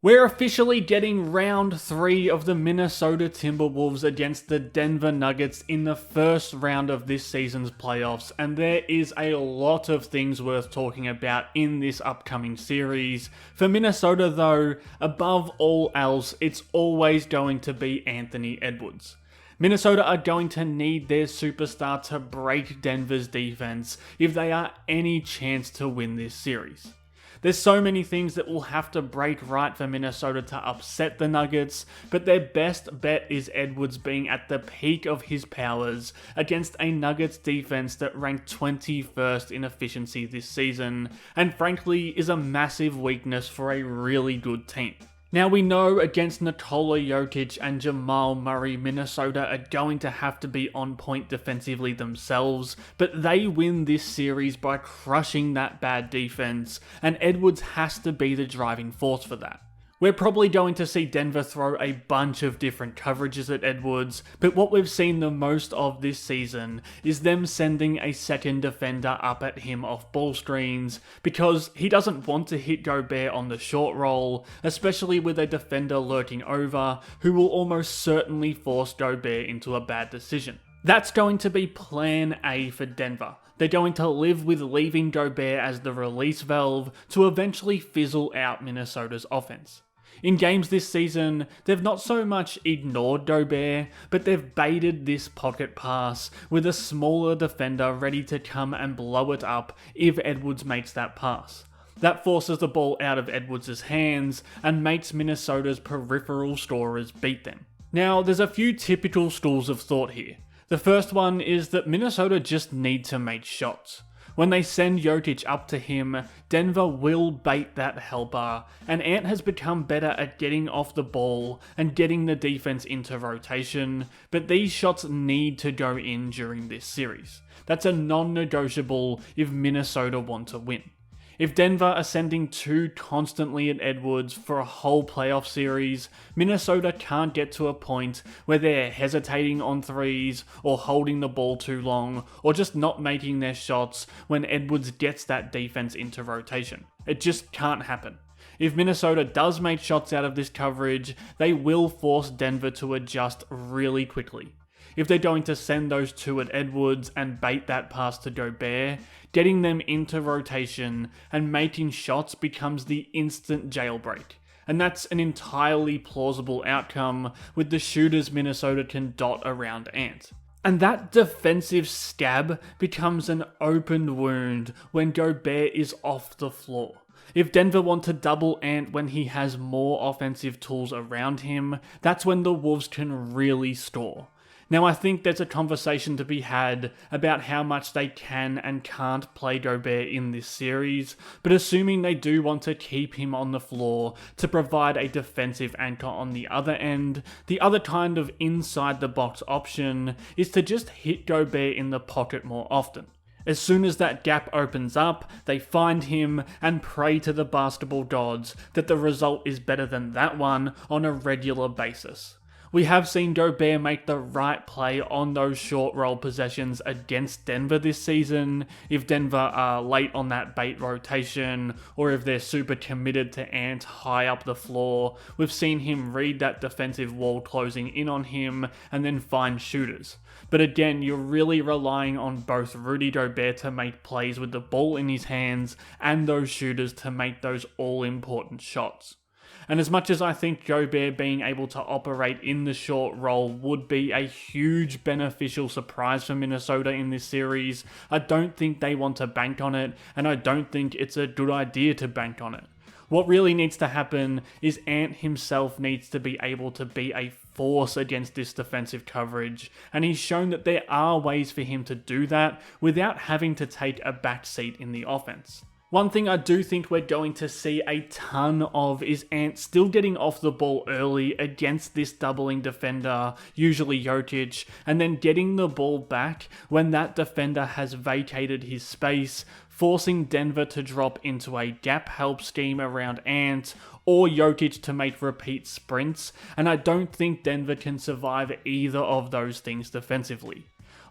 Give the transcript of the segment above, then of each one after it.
We're officially getting round 3 of the Minnesota Timberwolves against the Denver Nuggets in the first round of this season's playoffs, and there is a lot of things worth talking about in this upcoming series. For Minnesota though, above all else, it's always going to be Anthony Edwards. Minnesota are going to need their superstar to break Denver's defense if they are any chance to win this series. There's so many things that will have to break right for Minnesota to upset the Nuggets, but their best bet is Edwards being at the peak of his powers against a Nuggets defense that ranked 21st in efficiency this season, and frankly is a massive weakness for a really good team. Now we know against Nikola Jokic and Jamal Murray, Minnesota are going to have to be on point defensively themselves, but they win this series by crushing that bad defense, and Edwards has to be the driving force for that. We're probably going to see Denver throw a bunch of different coverages at Edwards, but what we've seen the most of this season is them sending a second defender up at him off ball screens, because he doesn't want to hit Gobert on the short roll, especially with a defender lurking over, who will almost certainly force Gobert into a bad decision. That's going to be plan A for Denver. They're going to live with leaving Gobert as the release valve to eventually fizzle out Minnesota's offense. In games this season, they've not so much ignored Gobert, but they've baited this pocket pass with a smaller defender ready to come and blow it up if Edwards makes that pass. That forces the ball out of Edwards' hands and makes Minnesota's peripheral scorers beat them. Now, there's a few typical schools of thought here. The first one is that Minnesota just need to make shots. When they send Jokic up to him, Denver will bait that helper, and Ant has become better at getting off the ball and getting the defense into rotation, but these shots need to go in during this series. That's a non-negotiable if Minnesota want to win. If Denver are sending two constantly at Edwards for a whole playoff series, Minnesota can't get to a point where they're hesitating on threes or holding the ball too long or just not making their shots when Edwards gets that defense into rotation. It just can't happen. If Minnesota does make shots out of this coverage, they will force Denver to adjust really quickly. If they're going to send those two at Edwards and bait that pass to Gobert, getting them into rotation and making shots becomes the instant jailbreak. And that's an entirely plausible outcome with the shooters Minnesota can dot around Ant. And that defensive stab becomes an open wound when Gobert is off the floor. If Denver want to double Ant when he has more offensive tools around him, that's when the Wolves can really score. Now, I think there's a conversation to be had about how much they can and can't play Gobert in this series, but assuming they do want to keep him on the floor to provide a defensive anchor on the other end, the other kind of inside-the-box option is to just hit Gobert in the pocket more often. As soon as that gap opens up, they find him and pray to the basketball gods that the result is better than that one on a regular basis. We have seen Gobert make the right play on those short roll possessions against Denver this season, if Denver are late on that bait rotation, or if they're super committed to Ant high up the floor. We've seen him read that defensive wall closing in on him and then find shooters. But again, you're really relying on both Rudy Gobert to make plays with the ball in his hands and those shooters to make those all-important shots. And as much as I think Gobert being able to operate in the short roll would be a huge beneficial surprise for Minnesota in this series, I don't think they want to bank on it, and I don't think it's a good idea to bank on it. What really needs to happen is Ant himself needs to be able to be a force against this defensive coverage, and he's shown that there are ways for him to do that without having to take a backseat in the offense. One thing I do think we're going to see a ton of is Ant still getting off the ball early against this doubling defender, usually Jokic, and then getting the ball back when that defender has vacated his space, forcing Denver to drop into a gap help scheme around Ant, or Jokic to make repeat sprints, and I don't think Denver can survive either of those things defensively.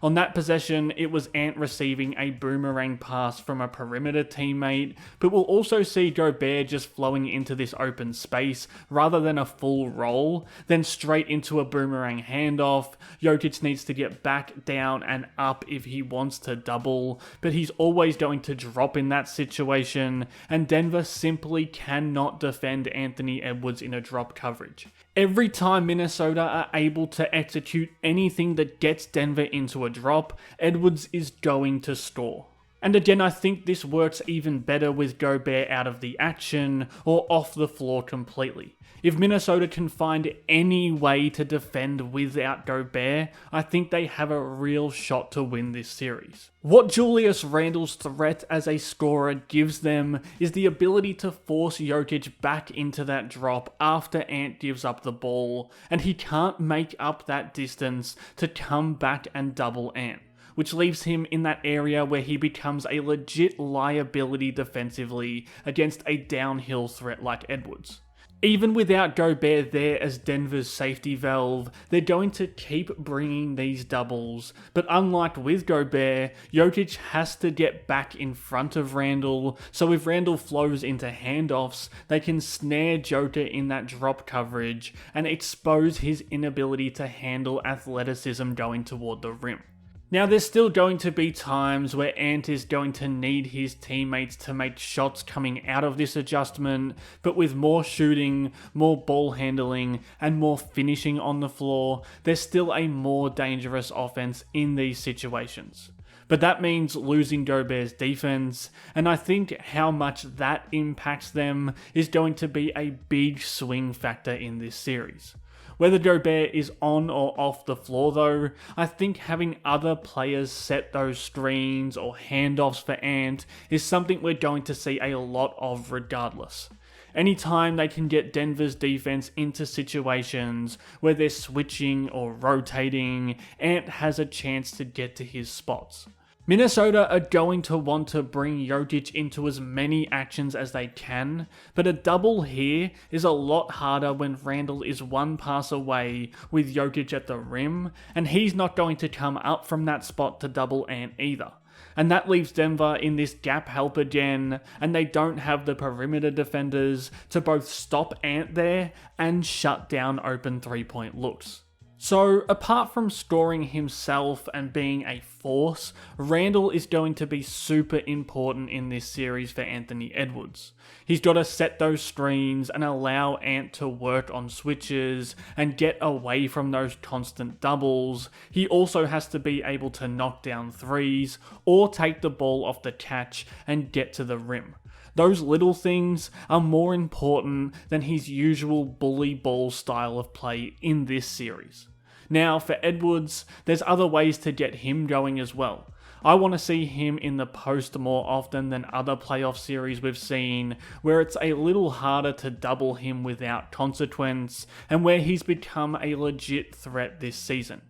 On that possession, it was Ant receiving a boomerang pass from a perimeter teammate, but we'll also see Gobert just flowing into this open space rather than a full roll, then straight into a boomerang handoff. Jokic needs to get back down and up if he wants to double, but he's always going to drop in that situation, and Denver simply cannot defend Anthony Edwards in a drop coverage. Every time Minnesota are able to execute anything that gets Denver into a drop, Edwards is going to score. And again, I think this works even better with Gobert out of the action or off the floor completely. If Minnesota can find any way to defend without Gobert, I think they have a real shot to win this series. What Julius Randle's threat as a scorer gives them is the ability to force Jokic back into that drop after Ant gives up the ball, and he can't make up that distance to come back and double Ant, which leaves him in that area where he becomes a legit liability defensively against a downhill threat like Edwards. Even without Gobert there as Denver's safety valve, they're going to keep bringing these doubles, but unlike with Gobert, Jokic has to get back in front of Randle, so if Randle flows into handoffs, they can snare Joker in that drop coverage and expose his inability to handle athleticism going toward the rim. Now, there's still going to be times where Ant is going to need his teammates to make shots coming out of this adjustment, but with more shooting, more ball handling, and more finishing on the floor, there's still a more dangerous offense in these situations. But that means losing Gobert's defense, and I think how much that impacts them is going to be a big swing factor in this series. Whether Gobert is on or off the floor though, I think having other players set those screens or handoffs for Ant is something we're going to see a lot of regardless. Anytime they can get Denver's defense into situations where they're switching or rotating, Ant has a chance to get to his spots. Minnesota are going to want to bring Jokic into as many actions as they can, but a double here is a lot harder when Randle is one pass away with Jokic at the rim, and he's not going to come up from that spot to double Ant either. And that leaves Denver in this gap help again, and they don't have the perimeter defenders to both stop Ant there and shut down open three-point looks. So, apart from scoring himself and being a force, Randle is going to be super important in this series for Anthony Edwards. He's got to set those screens and allow Ant to work on switches and get away from those constant doubles. He also has to be able to knock down threes or take the ball off the catch and get to the rim. Those little things are more important than his usual bully ball style of play in this series. Now, for Edwards, there's other ways to get him going as well. I want to see him in the post more often than other playoff series we've seen, where it's a little harder to double him without consequence, and where he's become a legit threat this season.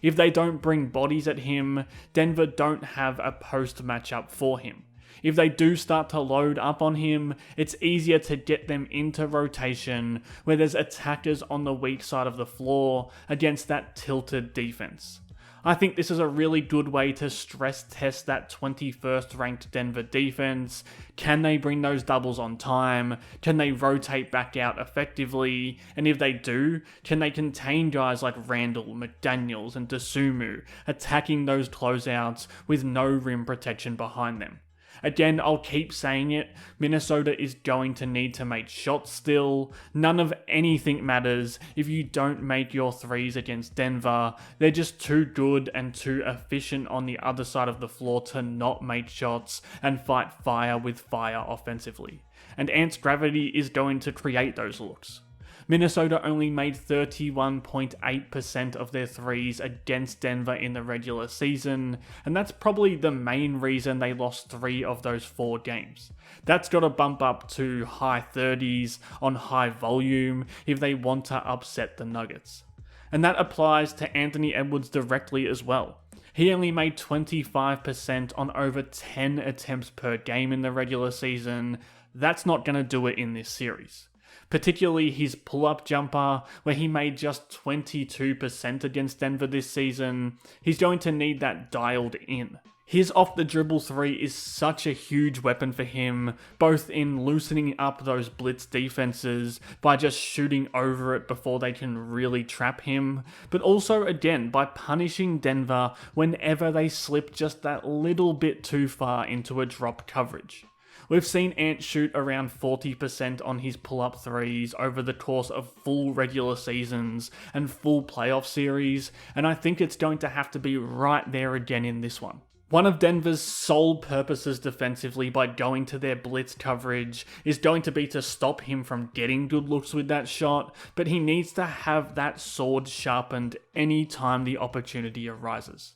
If they don't bring bodies at him, Denver don't have a post matchup for him. If they do start to load up on him, it's easier to get them into rotation where there's attackers on the weak side of the floor against that tilted defense. I think this is a really good way to stress test that 21st ranked Denver defense. Can they bring those doubles on time? Can they rotate back out effectively? And if they do, can they contain guys like Randle, McDaniels, and Dosunmu attacking those closeouts with no rim protection behind them? Again, I'll keep saying it, Minnesota is going to need to make shots still. None of anything matters if you don't make your threes against Denver. They're just too good and too efficient on the other side of the floor to not make shots and fight fire with fire offensively. And Ant's gravity is going to create those looks. Minnesota only made 31.8% of their threes against Denver in the regular season, and that's probably the main reason they lost 3 of those 4 games. That's got to bump up to high 30s on high volume if they want to upset the Nuggets. And that applies to Anthony Edwards directly as well. He only made 25% on over 10 attempts per game in the regular season. That's not going to do it in this series. particularly his pull-up jumper, where he made just 22% against Denver this season. He's going to need that dialed in. His off-the-dribble three is such a huge weapon for him, both in loosening up those blitz defenses by just shooting over it before they can really trap him, but also, again, by punishing Denver whenever they slip just that little bit too far into a drop coverage. We've seen Ant shoot around 40% on his pull-up threes over the course of full regular seasons and full playoff series, and I think it's going to have to be right there again in this one. One of Denver's sole purposes defensively by going to their blitz coverage is going to be to stop him from getting good looks with that shot, but he needs to have that sword sharpened any time the opportunity arises.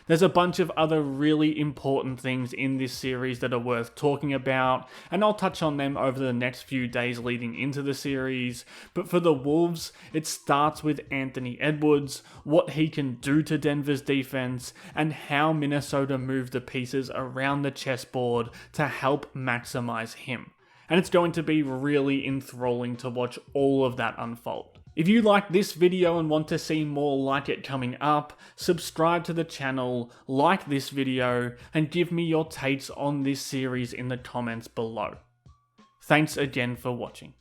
There's a bunch of other really important things in this series that are worth talking about, and I'll touch on them over the next few days leading into the series, but for the Wolves, it starts with Anthony Edwards, what he can do to Denver's defense, and how Minnesota move the pieces around the chessboard to help maximize him. And it's going to be really enthralling to watch all of that unfold. If you like this video and want to see more like it coming up, subscribe to the channel, like this video, and give me your takes on this series in the comments below. Thanks again for watching.